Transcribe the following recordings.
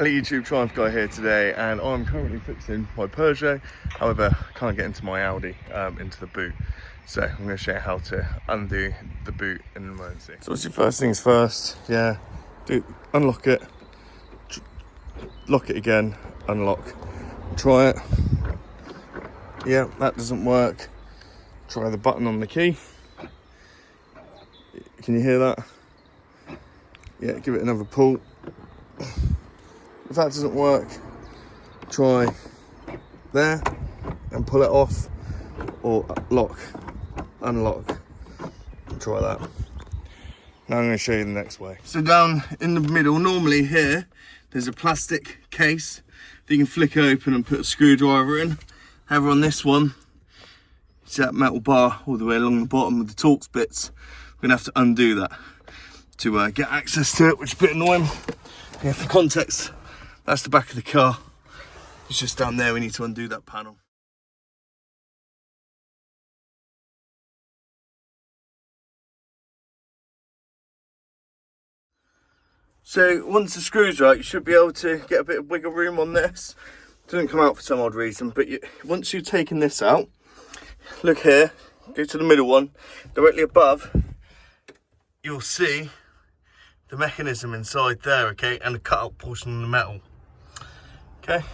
Hello YouTube, Triumph Guy here today, and I'm currently fixing my Peugeot. However, I can't get into my Audi into the boot, so I'm going to show you how to undo the boot in an emergency. So what's your first things first? Yeah, unlock it, lock it again, unlock, try it. Yeah, that doesn't work. Try the button on the key. Can you hear that? Yeah, give it another pull. If that doesn't work, try there and pull it off, or lock, unlock, try that. Now I'm going to show you the next way. So down in the middle, normally here, there's a plastic case that you can flick open and put a screwdriver in. However, on this one, see that metal bar all the way along the bottom with the Torx bits. We're going to have to undo that to get access to it, which is a bit annoying. Yeah, for context, that's the back of the car. It's just down there, we need to undo that panel. So once the screw's right, you should be able to get a bit of wiggle room on this. It doesn't come out for some odd reason, but once you've taken this out, look here, go to the middle one, directly above, you'll see the mechanism inside there, okay, and the cut-out portion of the metal. Okay,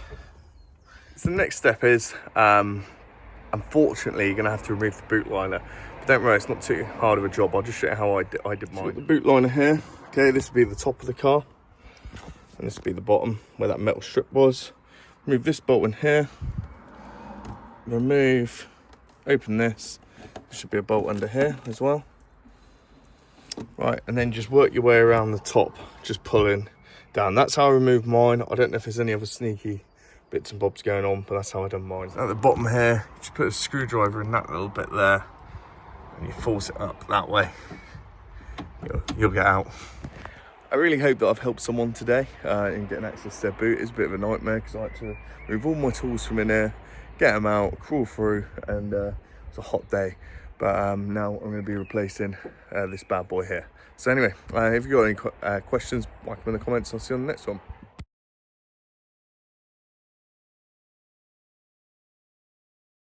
so the next step is, unfortunately, you're going to have to remove the boot liner. But don't worry, it's not too hard of a job. I'll just show you how I did mine. So the boot liner here, okay, this would be the top of the car, and this would be the bottom where that metal strip was. Remove this bolt in here, remove, open this, there should be a bolt under here as well. Right, and then just work your way around the top, just pulling down. That's how I removed mine. I don't know if there's any other sneaky bits and bobs going on, but that's how I done mine. At the bottom here, just put a screwdriver in that little bit there, and you force it up that way. You'll get out. I really hope that I've helped someone today in getting access to their boot. It's a bit of a nightmare because I had to remove all my tools from in here, get them out, crawl through, and it's a hot day. But now I'm going to be replacing this bad boy here. So anyway, if you've got any questions, like them in the comments. I'll see you on the next one.